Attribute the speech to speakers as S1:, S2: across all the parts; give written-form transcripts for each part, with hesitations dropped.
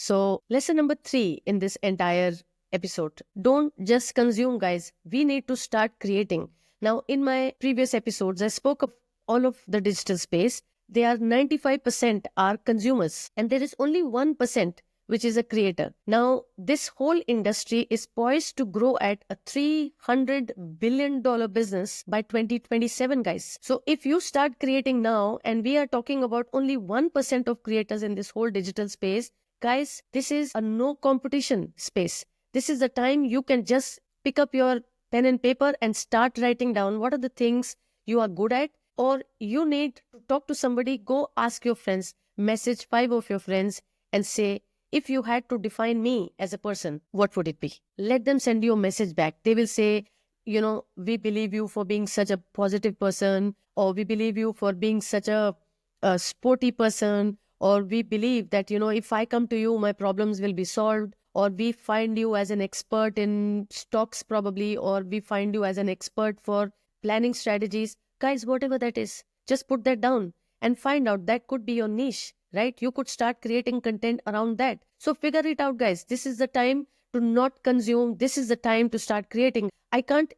S1: So lesson number 3 in this entire episode, don't just consume, guys. We need to start creating. Now, in my previous episodes, I spoke of all of the digital space. They are 95% are consumers, and there is only 1% which is a creator. Now, this whole industry is poised to grow at a $300 billion business by 2027, guys. So if you start creating now, and we are talking about only 1% of creators in this whole digital space, guys, this is a no competition space. This is the time you can just pick up your pen and paper and start writing down what are the things you are good at, or you need to talk to somebody. Go ask your friends, message 5 of your friends and say, if you had to define me as a person, what would it be? Let them send you a message back. They will say, we believe you for being such a positive person, or we believe you for being such a sporty person, or we believe that, if I come to you, my problems will be solved, or we find you as an expert in stocks probably, or we find you as an expert for planning strategies. Guys, whatever that is, just put that down and find out that could be your niche, right? You could start creating content around that. So figure it out, guys. This is the time to not consume. This is the time to start creating. I can't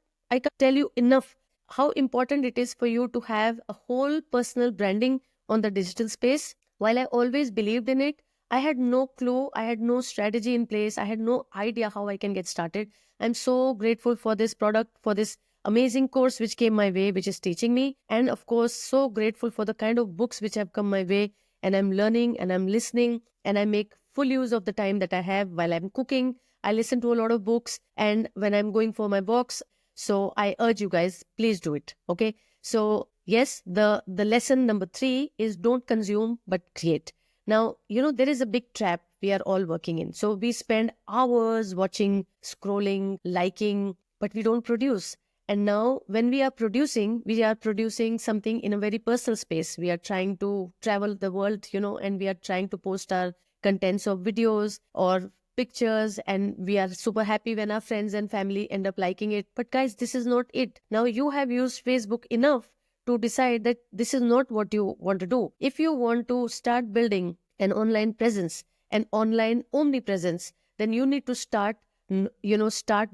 S1: tell you enough how important it is for you to have a whole personal branding on the digital space. While I always believed in it, I had no clue. I had no strategy in place. I had no idea how I can get started. I'm so grateful for this product, for this amazing course which came my way, which is teaching me. And of course, so grateful for the kind of books which have come my way. And I'm learning and I'm listening and I make full use of the time that I have while I'm cooking. I listen to a lot of books and when I'm going for my walks. So I urge you guys, please do it. Okay. So yes, the lesson number 3 is don't consume, but create. Now, there is a big trap we are all working in. So we spend hours watching, scrolling, liking, but we don't produce. And now when we are producing something in a very personal space. We are trying to travel the world, and we are trying to post our contents of videos or pictures, and we are super happy when our friends and family end up liking it. But guys, this is not it. Now you have used Facebook enough to decide that this is not what you want to do. If you want to start building an online presence, an online omnipresence, then you need to start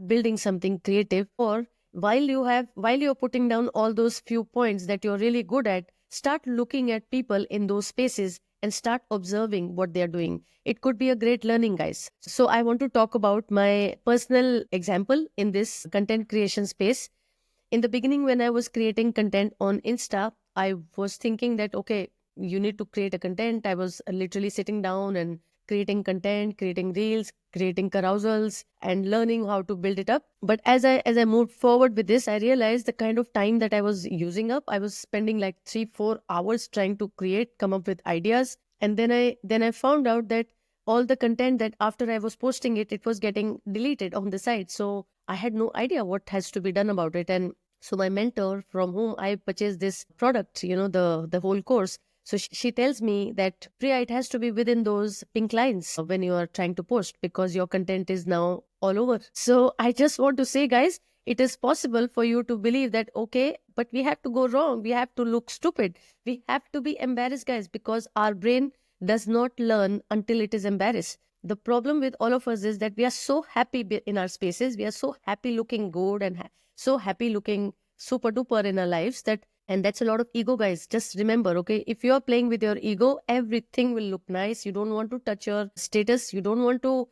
S1: building something creative. Or while you're putting down all those few points that you're really good at, start looking at people in those spaces and start observing what they're doing. It could be a great learning, guys. So I want to talk about my personal example in this content creation space. In the beginning, when I was creating content on Insta, I was thinking that, okay, you need to create a content. I was literally sitting down and creating content, creating reels, creating carousels, and learning how to build it up. But as I moved forward with this, I realized the kind of time that I was using up. I was spending like 3-4 hours trying to come up with ideas. And then I found out that all the content that after I was posting it, it was getting deleted on the site. So I had no idea what has to be done about it. And so my mentor, from whom I purchased this product, the whole course, so she tells me that, Priya, it has to be within those pink lines when you are trying to post, because your content is now all over. So I just want to say, guys, it is possible for you to believe that, okay, but we have to go wrong. We have to look stupid. We have to be embarrassed, guys, because our brain does not learn until it is embarrassed. The problem with all of us is that we are so happy in our spaces. We are so happy looking good and so happy looking super duper in our lives and that's a lot of ego, guys. Just remember, okay, if you're playing with your ego, everything will look nice. You don't want to touch your status. You don't want to,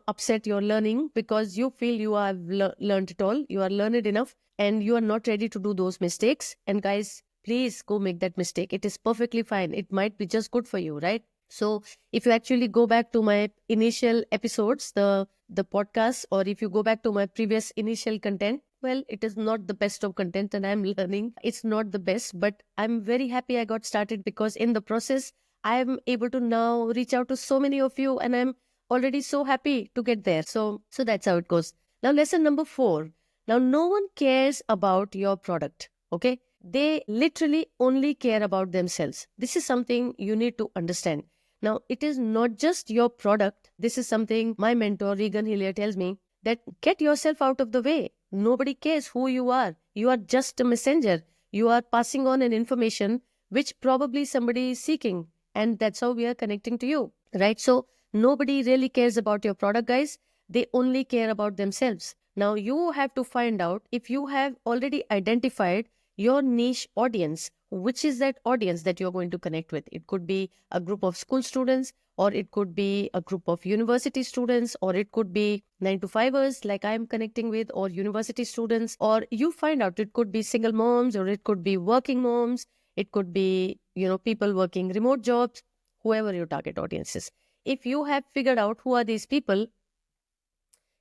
S1: upset your learning because you feel you have learned it all. You are learned enough and you are not ready to do those mistakes. And guys, please go make that mistake. It is perfectly fine. It might be just good for you, right? So if you actually go back to my initial episodes, the podcast, or if you go back to my previous initial content, well, it is not the best of content and I'm learning. It's not the best, but I'm very happy I got started because in the process, I'm able to now reach out to so many of you and I'm already so happy to get there. So that's how it goes. Now, lesson number 4. Now, no one cares about your product, okay? They literally only care about themselves. This is something you need to understand. Now, it is not just your product. This is something my mentor, Regan Hillyer, tells me, that get yourself out of the way. Nobody cares who you are. You are just a messenger. You are passing on an information which probably somebody is seeking. And that's how we are connecting to you, right? So Nobody really cares about your product, guys. They only care about themselves. Now you have to find out, if you have already identified your niche audience, which is that audience that you're going to connect with. It could be a group of school students, or it could be a group of university students, or it could be 9 to 5ers like I'm connecting with, or university students, or you find out it could be single moms, or it could be working moms, it could be, people working remote jobs, whoever your target audience is. If you have figured out who are these people,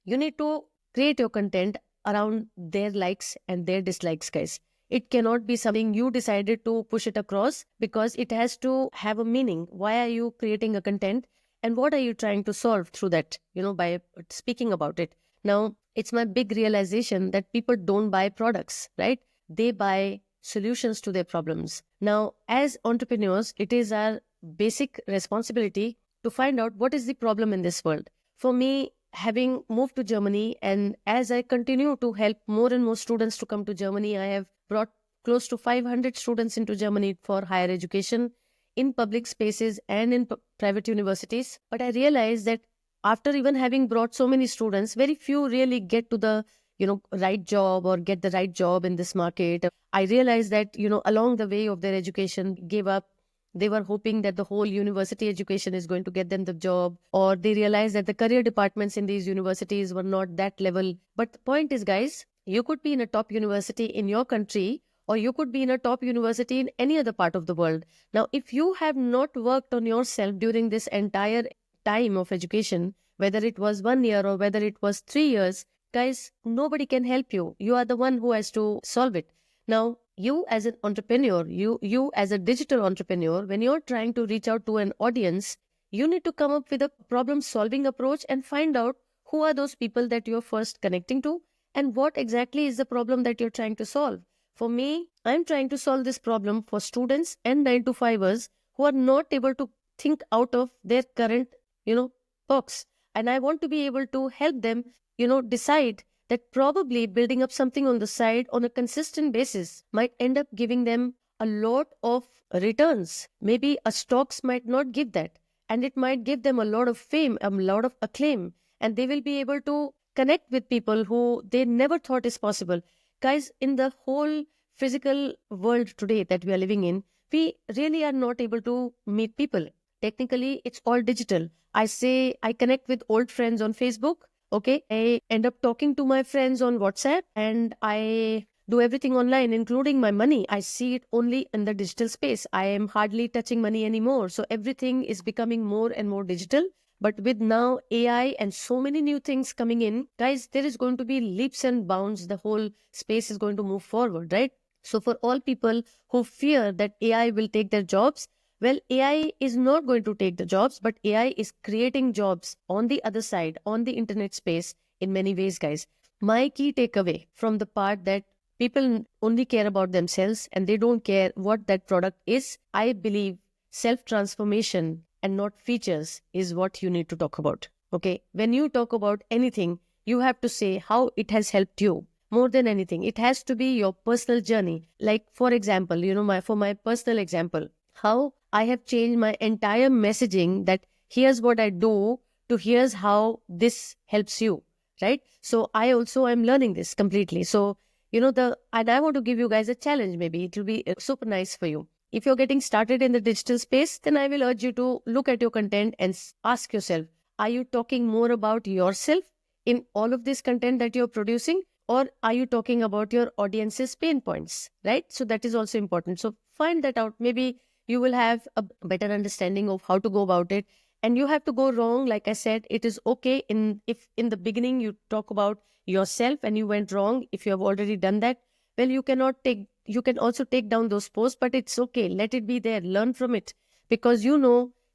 S1: you need to create your content around their likes and their dislikes, guys. It cannot be something you decided to push it across, because it has to have a meaning. Why are you creating a content, and what are you trying to solve through that, by speaking about it? Now, it's my big realization that people don't buy products, right? They buy solutions to their problems. Now, as entrepreneurs, it is our basic responsibility to find out what is the problem in this world. For me, having moved to Germany, and as I continue to help more and more students to come to Germany, I have brought close to 500 students into Germany for higher education in public spaces and in private universities. But I realized that after even having brought so many students, very few really get to the right job or get the right job in this market. I realized that along the way of their education, gave up. They were hoping that the whole university education is going to get them the job, or they realized that the career departments in these universities were not that level. But the point is, guys, you could be in a top university in your country, or you could be in a top university in any other part of the world. Now, if you have not worked on yourself during this entire time of education, whether it was 1 year or whether it was 3 years, guys, nobody can help you. You are the one who has to solve it. Now, you as an entrepreneur, you as a digital entrepreneur, when you're trying to reach out to an audience, you need to come up with a problem-solving approach and find out who are those people that you're first connecting to, and what exactly is the problem that you're trying to solve. For me, I'm trying to solve this problem for students and 9 to 5ers who are not able to think out of their current, box. And I want to be able to help them, decide that probably building up something on the side on a consistent basis might end up giving them a lot of returns. Maybe a stocks might not give that, and it might give them a lot of fame, a lot of acclaim, and they will be able to connect with people who they never thought is possible. Guys, in the whole physical world today that we are living in, we really are not able to meet people. Technically, it's all digital. I say I connect with old friends on Facebook. Okay, I end up talking to my friends on WhatsApp, and I do everything online, including my money. I see it only in the digital space. I am hardly touching money anymore. So everything is becoming more and more digital. But with now AI and so many new things coming in, guys, there is going to be leaps and bounds. The whole space is going to move forward, right? So for all people who fear that AI will take their jobs, well, AI is not going to take the jobs, but AI is creating jobs on the other side, on the internet space in many ways, guys. My key takeaway from the part that people only care about themselves and they don't care what that product is, I believe self-transformation and not features is what you need to talk about. Okay. When you talk about anything, you have to say how it has helped you. More than anything, it has to be your personal journey. Like, for example, for my personal example, how I have changed my entire messaging, that here's what I do to here's how this helps you, right? So I also am learning this completely. So, and I want to give you guys a challenge. Maybe it will be super nice for you. If you're getting started in the digital space, then I will urge you to look at your content and ask yourself, are you talking more about yourself in all of this content that you're producing? Or are you talking about your audience's pain points, right? So that is also important. So find that out. Maybe you will have a better understanding of how to go about it. And you have to go wrong. Like I said, it is okay if in the beginning you talk about yourself and you went wrong. If you have already done that, well, you can also take down those posts, but it's okay. Let it be there. Learn from it, because you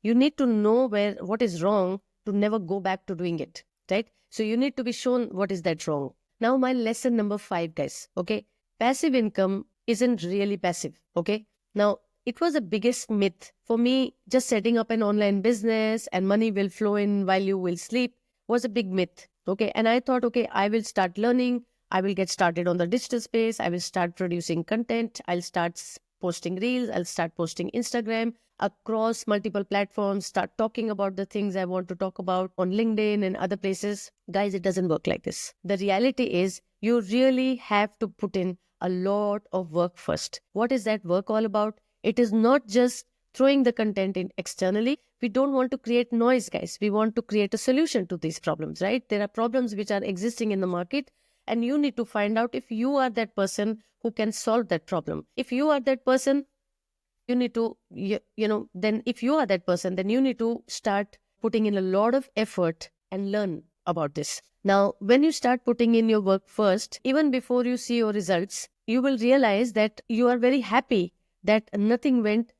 S1: need to know what is wrong to never go back to doing it, right? So you need to be shown what is that wrong. Now, my lesson number 5, guys. Okay. Passive income isn't really passive. Okay. Now, it was the biggest myth for me. Just setting up an online business and money will flow in while you will sleep was a big myth. Okay. And I thought, okay, I will start learning. I will get started on the digital space. I will start producing content. I'll start posting reels, I'll start posting Instagram across multiple platforms, start talking about the things I want to talk about on LinkedIn and other places. Guys, it doesn't work like this. The reality is you really have to put in a lot of work first. What is that work all about? It is not just throwing the content in externally. We don't want to create noise, guys. We want to create a solution to these problems, right? There are problems which are existing in the market, and you need to find out if you are that person who can solve that problem. If you are that person, you need to, then if you are that person, then you need to start putting in a lot of effort and learn about this. Now, when you start putting in your work first, even before you see your results, you will realize that you are very happy that nothing went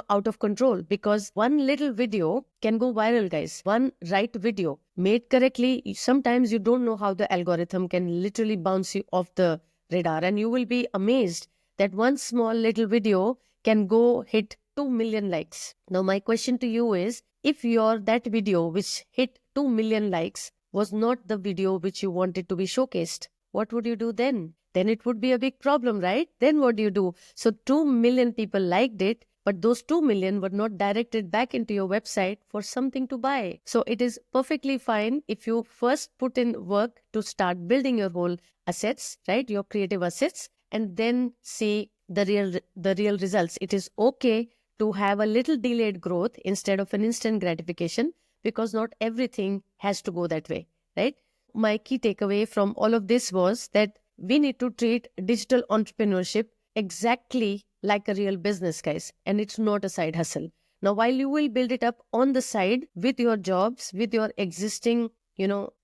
S1: out of control, because one little video can go viral, guys. One right video made correctly, sometimes you don't know how the algorithm can literally bounce you off the radar, and you will be amazed that one small little video can go hit 2 million likes. Now, my question to you is, if that video which hit 2 million likes was not the video which you wanted to be showcased, what would you do then? Then it would be a big problem, right? Then what do you do? So 2 million people liked it, but those 2 million were not directed back into your website for something to buy. So it is perfectly fine if you first put in work to start building your whole assets, right? Your creative assets, and then see the real results. It is okay to have a little delayed growth instead of an instant gratification, because not everything has to go that way, right? My key takeaway from all of this was that we need to treat digital entrepreneurship exactly like a real business, guys, and it's not a side hustle. Now, while you will build it up on the side with your jobs, with your existing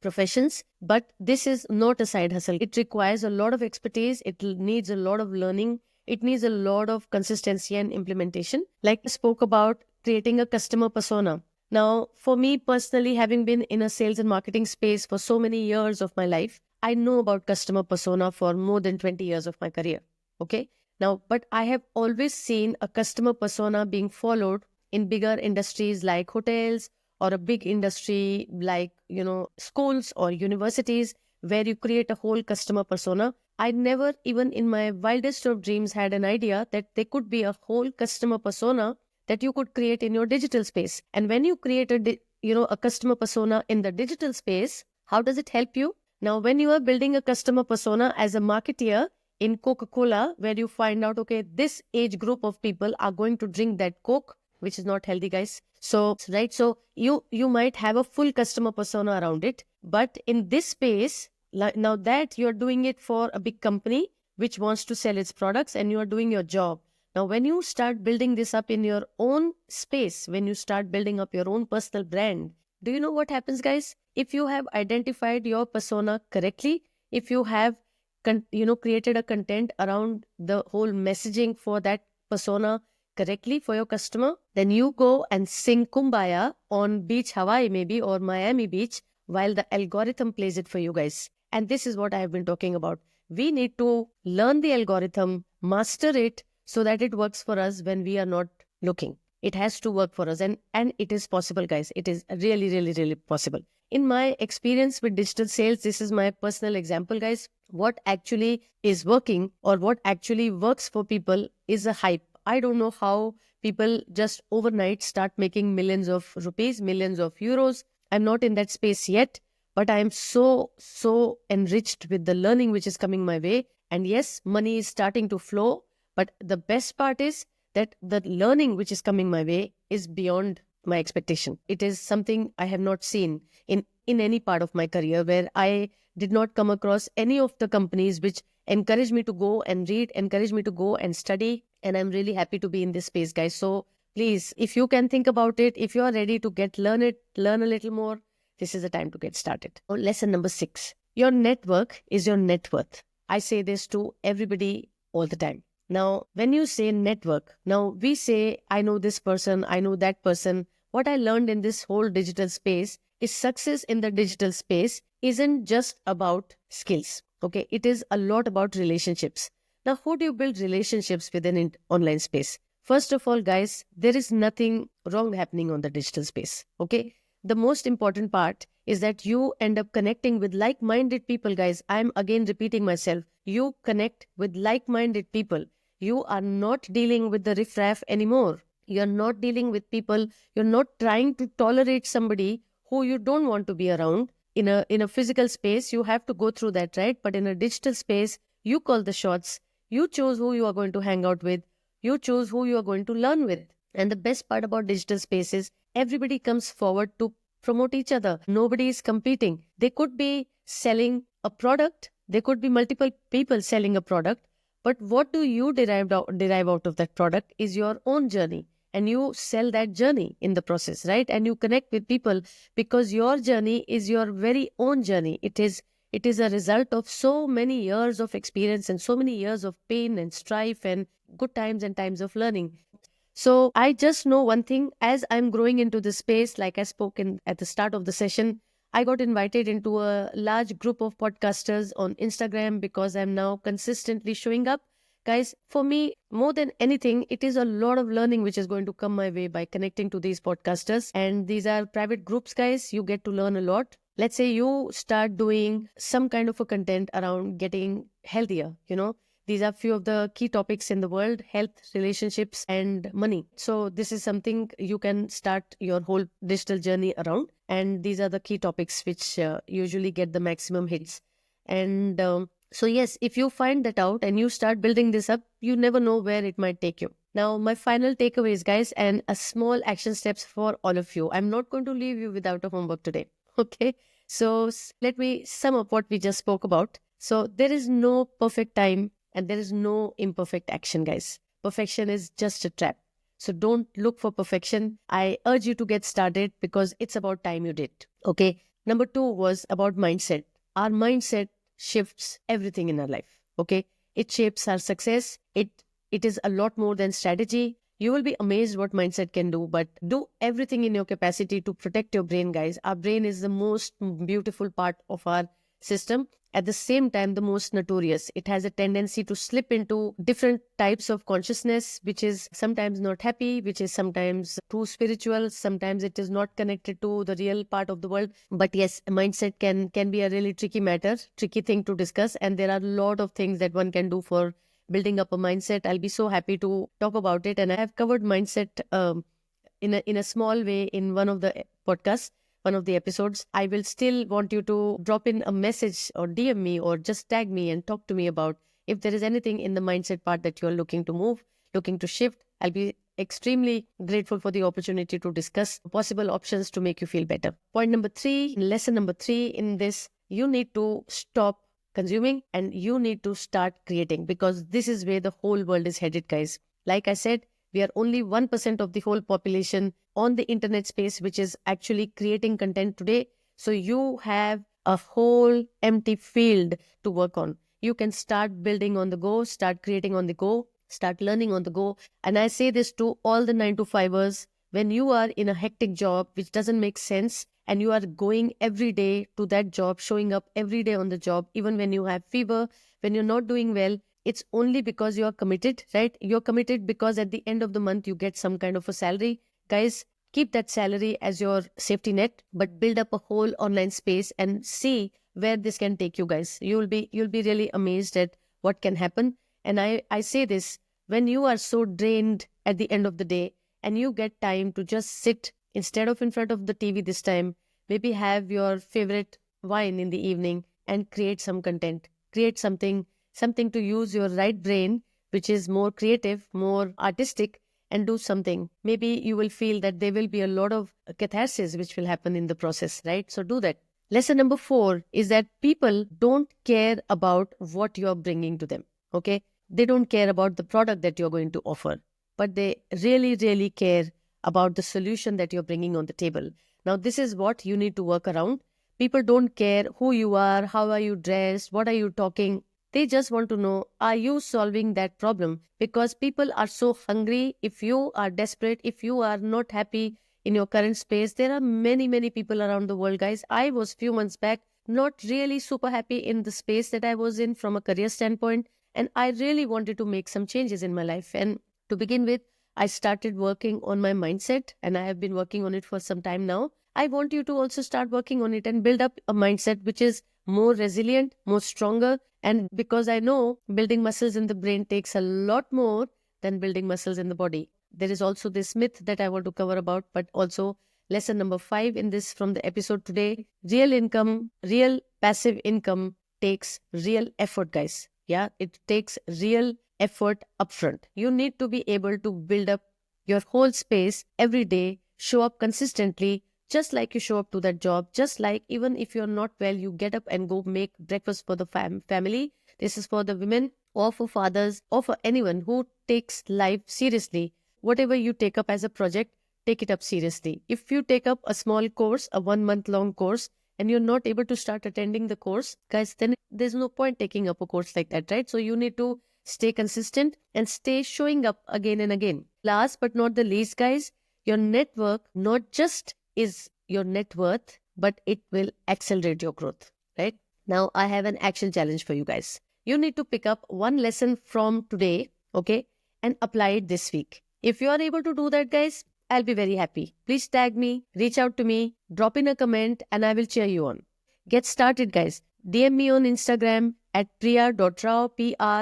S1: professions, but this is not a side hustle. It requires a lot of expertise. It needs a lot of learning. It needs a lot of consistency and implementation. Like I spoke about, creating a customer persona. Now, for me personally, having been in a sales and marketing space for so many years of my life, I know about customer persona for more than 20 years of my career. Okay. Now, but I have always seen a customer persona being followed in bigger industries like hotels, or a big industry like, schools or universities, where you create a whole customer persona. I never, even in my wildest of dreams, had an idea that there could be a whole customer persona that you could create in your digital space. And when you create a customer persona in the digital space, how does it help you? Now, when you are building a customer persona as a marketeer in Coca-Cola, where you find out, okay, this age group of people are going to drink that Coke, which is not healthy, guys. So, right. So you might have a full customer persona around it, but in this space, now that you're doing it for a big company which wants to sell its products, and you are doing your job. Now, when you start building this up in your own space, when you start building up your own personal brand, do you know what happens, guys? If you have identified your persona correctly, if you have created a content around the whole messaging for that persona correctly for your customer, then you go and sing Kumbaya on beach Hawaii maybe, or Miami Beach, while the algorithm plays it for you, guys. And this is what I have been talking about. We need to learn the algorithm, master it, so that it works for us when we are not looking. It has to work for us, and it is possible, guys. It is really, really, really possible. In my experience with digital sales, this is my personal example, guys. What actually is working, or what actually works for people, is a hype. I don't know how people just overnight start making millions of rupees, millions of euros. I'm not in that space yet, but I am so enriched with the learning which is coming my way. And yes, money is starting to flow. But the best part is that the learning which is coming my way is beyond my expectation. It is something I have not seen in any part of my career, where I did not come across any of the companies which encourage me to go and read, encourage me to go and study. And I'm really happy to be in this space, guys. So please, if you can think about it, if you are ready to learn a little more, this is the time to get started. Lesson number 6, your network is your net worth. I say this to everybody all the time. Now, when you say network, now we say, I know this person, I know that person. What I learned in this whole digital space is success in the digital space isn't just about skills. Okay, it is a lot about relationships. Now, how do you build relationships within an online space? First of all, guys, there is nothing wrong happening on the digital space. Okay, the most important part is that you end up connecting with like-minded people, guys. I'm again repeating myself. You connect with like-minded people. You are not dealing with the riffraff anymore. You're not dealing with people. You're not trying to tolerate somebody who you don't want to be around. In a physical space, you have to go through that, right? But in a digital space, you call the shots. You choose who you are going to hang out with. You choose who you are going to learn with. And the best part about digital space is everybody comes forward to promote each other. Nobody is competing. They could be selling a product. There could be multiple people selling a product. But what do you derive out of that product is your own journey. And you sell that journey in the process, right? And you connect with people because your journey is your very own journey. It is a result of so many years of experience and so many years of pain and strife and good times and times of learning. So I just know one thing, as I'm growing into this space, like I spoke at the start of the session, I got invited into a large group of podcasters on Instagram because I'm now consistently showing up. Guys, for me, more than anything, it is a lot of learning which is going to come my way by connecting to these podcasters. And these are private groups, guys. You get to learn a lot. Let's say you start doing some kind of a content around getting healthier, These are few of the key topics in the world: health, relationships, and money. So this is something you can start your whole digital journey around. And these are the key topics which usually get the maximum hits. And so yes, if you find that out and you start building this up, you never know where it might take you. Now, my final takeaways, guys, and a small action steps for all of you. I'm not going to leave you without a homework today. Okay. So let me sum up what we just spoke about. So there is no perfect time and there is no imperfect action, guys. Perfection is just a trap. So don't look for perfection. I urge you to get started because it's about time you did. Okay. Number 2 was about mindset. Our mindset shifts everything in our life. Okay. It shapes our success. It is a lot more than strategy. You will be amazed what mindset can do, but do everything in your capacity to protect your brain, guys. Our brain is the most beautiful part of our system. At the same time, the most notorious. It has a tendency to slip into different types of consciousness, which is sometimes not happy, which is sometimes too spiritual. Sometimes it is not connected to the real part of the world. But yes, mindset can be a really tricky matter, tricky thing to discuss. And there are a lot of things that one can do for building up a mindset. I'll be so happy to talk about it. And I have covered mindset in a small way in one of the podcasts, one of the episodes. I will still want you to drop in a message or DM me or just tag me and talk to me about if there is anything in the mindset part that you're looking to move, looking to shift. I'll be extremely grateful for the opportunity to discuss possible options to make you feel better. Point number 3, lesson number 3 in this, you need to stop consuming and you need to start creating, because this is where the whole world is headed, guys. Like I said, we are only 1% of the whole population on the internet space, which is actually creating content today. So you have a whole empty field to work on. You can start building on the go, start creating on the go, start learning on the go. And I say this to all the 9-to-5ers. When you are in a hectic job, which doesn't make sense, and you are going every day to that job, showing up every day on the job, even when you have fever, when you're not doing well, it's only because you are committed, right? You're committed because at the end of the month, you get some kind of a salary. Guys, keep that salary as your safety net, but build up a whole online space and see where this can take you, guys. You'll be really amazed at what can happen. And I say this, when you are so drained at the end of the day and you get time to just sit instead of in front of the TV this time, maybe have your favorite wine in the evening and create some content, create something to use your right brain, which is more creative, more artistic, and do something. Maybe you will feel that there will be a lot of catharsis which will happen in the process, right? So do that. Lesson number 4 is that people don't care about what you're bringing to them, okay? They don't care about the product that you're going to offer, but they really, really care about the solution that you're bringing on the table. Now, this is what you need to work around. People don't care who you are, how are you dressed, what are you talking. They just want to know, are you solving that problem? Because people are so hungry. If you are desperate, if you are not happy in your current space, there are many, many people around the world, guys. I was few months back not really super happy in the space that I was in from a career standpoint. And I really wanted to make some changes in my life. And to begin with, I started working on my mindset, and I have been working on it for some time now. I want you to also start working on it and build up a mindset which is more resilient, more stronger. And because I know building muscles in the brain takes a lot more than building muscles in the body. There is also this myth that I want to cover about, but also lesson number 5 in this from the episode today. Real income, real passive income takes real effort, guys. Yeah, it takes real effort upfront. You need to be able to build up your whole space every day, show up consistently, just like you show up to that job, just like even if you're not well, you get up and go make breakfast for the family. This is for the women or for fathers or for anyone who takes life seriously. Whatever you take up as a project, take it up seriously. If you take up a small course, a 1 month long course, and you're not able to start attending the course, guys, then there's no point taking up a course like that, right? So you need to stay consistent and stay showing up again and again. Last but not the least, guys, your network not just is your net worth, but it will accelerate your growth, right? Now, I have an action challenge for you guys. You need to pick up one lesson from today, okay, and apply it this week. If you are able to do that, guys, I'll be very happy. Please tag me, reach out to me, drop in a comment, and I will cheer you on. Get started, guys. DM me on Instagram at priya.rao, priiya.rao,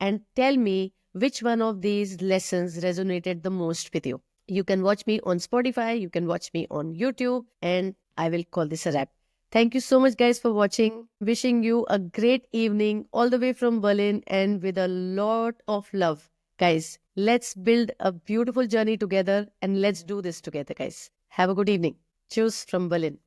S1: and tell me which one of these lessons resonated the most with you. You can watch me on Spotify, you can watch me on YouTube, and I will call this a wrap. Thank you so much, guys, for watching. Wishing you a great evening all the way from Berlin and with a lot of love. Guys, let's build a beautiful journey together and let's do this together, guys. Have a good evening. Cheers from Berlin.